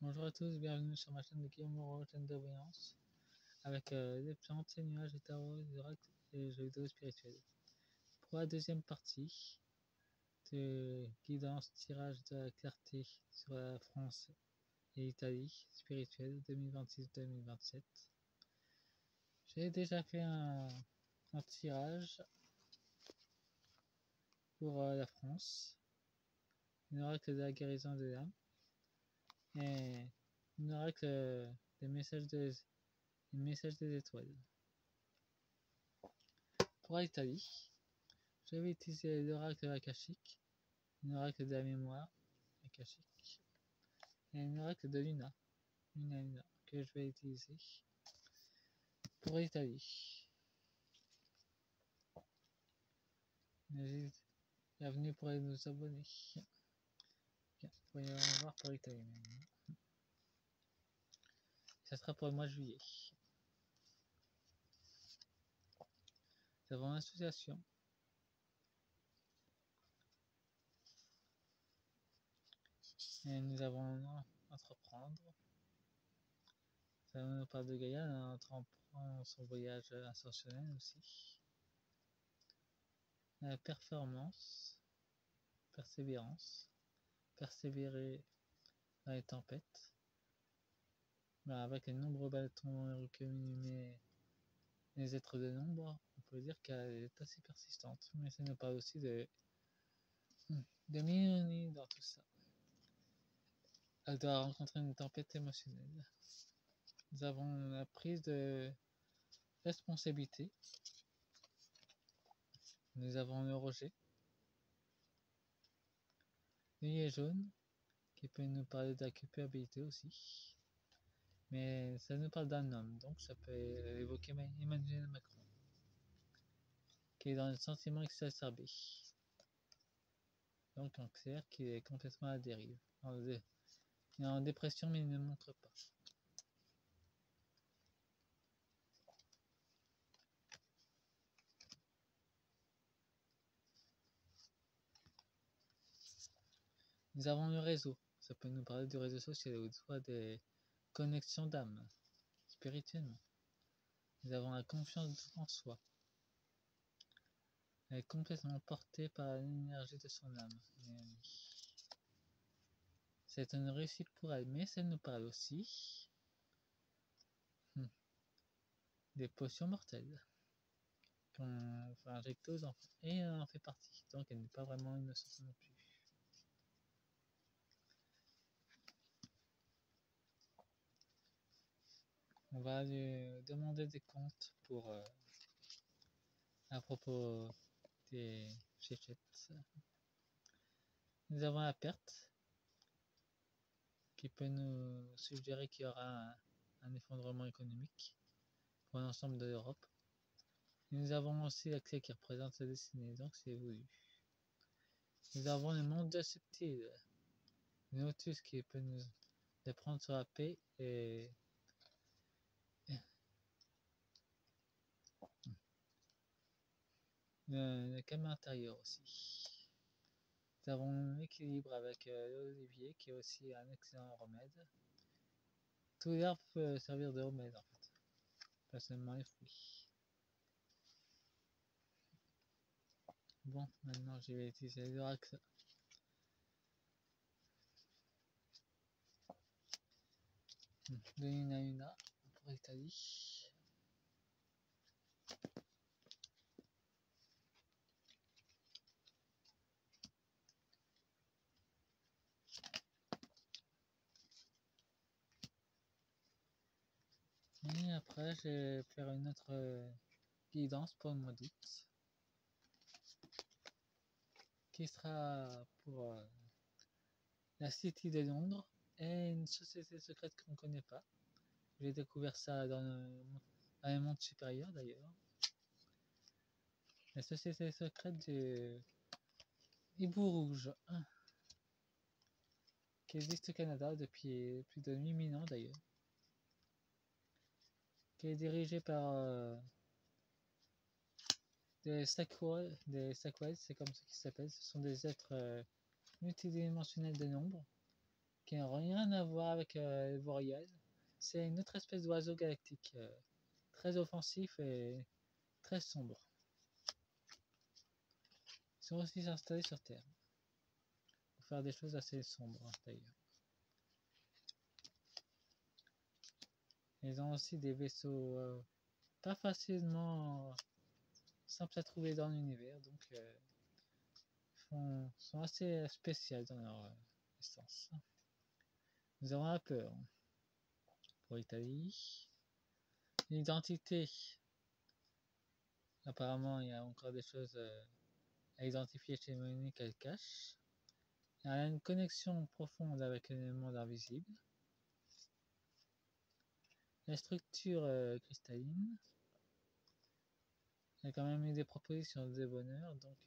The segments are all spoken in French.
Bonjour à tous, bienvenue sur ma chaîne de Guillaume Moreau, chaîne de voyance, avec des plantes, des nuages, des tarots, des oracles et jeux vidéo spirituels. Pour la deuxième partie de guidance, tirage de la clarté sur la France et l'Italie spirituelle 2026-2027. J'ai déjà fait un tirage pour la France, un oracle de la guérison de l'âme et un oracle des messages des étoiles. Pour l'Italie, je vais utiliser l'oracle akashique, l'oracle de la mémoire akashique et l'oracle de Luna, que je vais utiliser pour l'Italie. Bienvenue pour aller nous abonner. Bien, voyons voir pour l'Italie maintenant. Ça sera pour le mois de juillet. Nous avons l'association. Et nous avons entreprendre. Ça nous parle de Gaïa, on entreprend son voyage ascensionnel aussi. La performance, persévérance, persévérer dans les tempêtes. Avec les nombreux bâtons que les êtres de nombre, on peut dire qu'elle est assez persistante. Mais ça nous parle aussi de mille dans tout ça. Elle doit rencontrer une tempête émotionnelle. Nous avons la prise de responsabilité. Nous avons le rejet. L'œillet jaune, qui peut nous parler de la culpabilité aussi. Mais ça nous parle d'un homme, donc ça peut évoquer Emmanuel Macron, qui est dans le sentiment exacerbé. Donc un cancer qui est complètement à la dérive. Il est en dépression mais il ne montre pas. Nous avons le réseau. Ça peut nous parler du réseau social ou soit des connexions d'âme, spirituellement. Nous avons la confiance en soi. Elle est complètement portée par l'énergie de son âme. C'est une réussite pour elle, mais ça nous parle aussi des potions mortelles qu'on va injecter aux enfants. Et elle en fait partie, donc elle n'est pas vraiment innocente non plus. On va lui demander des comptes pour à propos des chéchettes. Nous avons la perte qui peut nous suggérer qu'il y aura un effondrement économique pour l'ensemble de l'Europe. Nous avons aussi la clé qui représente la destinée, donc c'est voulu. Nous avons le monde subtil, Notus qui peut nous prendre sur la paix et le calme intérieur aussi. Nous avons l'équilibre avec l'olivier qui est aussi un excellent remède. Tous les arbres peuvent servir de remède en fait, pas seulement les fruits. Bon, maintenant je vais utiliser l'oracle de Luna pour l'Italie. Et après, je vais faire une autre guidance pour le mois d'août, qui sera pour la City de Londres et une société secrète qu'on ne connaît pas. J'ai découvert ça dans le monde supérieur d'ailleurs. La société secrète du Hibou Rouge, qui existe au Canada depuis plus de 8000 ans d'ailleurs, qui est dirigée par des Sackwell, c'est comme ça qu'ils s'appellent. Ce sont des êtres multidimensionnels de nombre qui n'a rien à voir avec les Boréales. C'est une autre espèce d'oiseau galactique, très offensif et très sombre. Ils sont aussi installés sur Terre, pour faire des choses assez sombres d'ailleurs. Ils ont aussi des vaisseaux pas facilement simples à trouver dans l'univers, donc sont assez spéciaux dans leur essence. Nous avons la peur pour l'Italie. L'identité. Apparemment, il y a encore des choses à identifier chez Monique qu'elle cache. Elle a une connexion profonde avec le monde invisible. La structure cristalline. Elle a quand même eu des propositions de bonheur, donc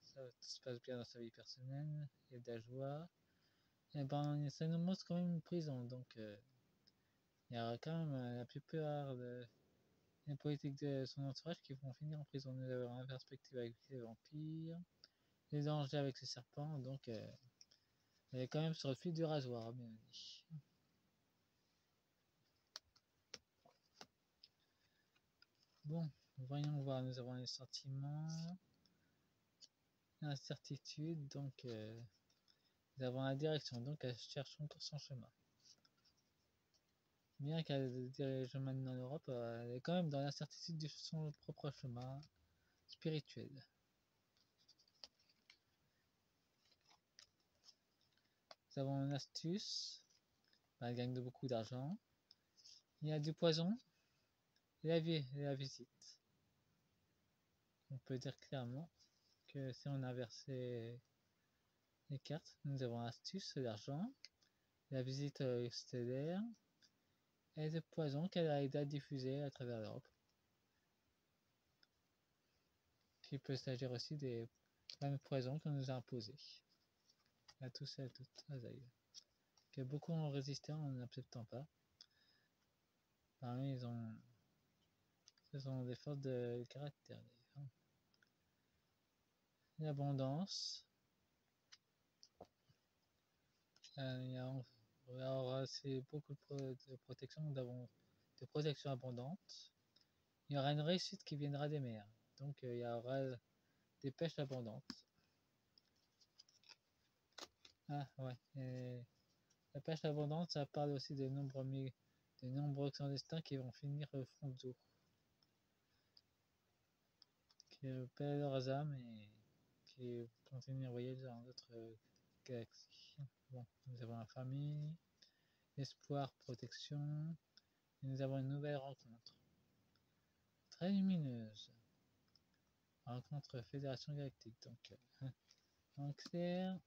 ça tout se passe bien dans sa vie personnelle, il y a de la joie. Et ben, ça nous montre quand même une prison, donc il y aura quand même la plupart des politiques de son entourage qui vont finir en prison. Nous avons la perspective avec les vampires, les dangers avec les serpents, donc elle est quand même sur le fil du rasoir, bien dit. Bon, voyons voir, nous avons les sentiments, l'incertitude, donc nous avons la direction, donc elle cherche encore son chemin. Bien qu'elle dirige maintenant l'Europe, elle est quand même dans l'incertitude de son propre chemin spirituel. Nous avons une astuce, elle gagne de beaucoup d'argent. Il y a du poison et la visite. On peut dire clairement que si on inverse les cartes, nous avons l'astuce, l'argent, la visite stellaire et le poison qu'elle a aidé à diffuser à travers l'Europe. Il peut s'agir aussi des mêmes poisons qu'on nous a imposés. À tous et à toutes, d'ailleurs. Que beaucoup ont résisté en n'acceptant pas. Parmi ce sont des forces de caractère d'ailleurs. L'abondance. Alors, c'est beaucoup de protection, nous avons de protection abondante. Il y aura une réussite qui viendra des mers. Donc il y aura des pêches abondantes. Ah ouais. Et la pêche abondante, ça parle aussi de nombreux clandestins qui vont finir au fond d'eau. Qui perdent leurs âmes et qui continuent à voyager dans d'autres galaxies. Bon, nous avons la famille, l'espoir, protection, et nous avons une nouvelle rencontre. Très lumineuse. Rencontre Fédération Galactique. Donc, en clair,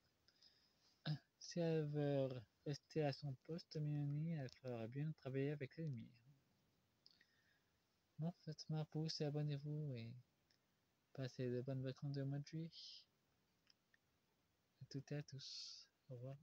si elle veut rester à son poste, Mélanie, elle fera bien travailler avec les lumières. Bon, faites-moi un pouce et abonnez-vous et passez de bonnes vacances de mois de juillet. À toutes et à tous. Au revoir.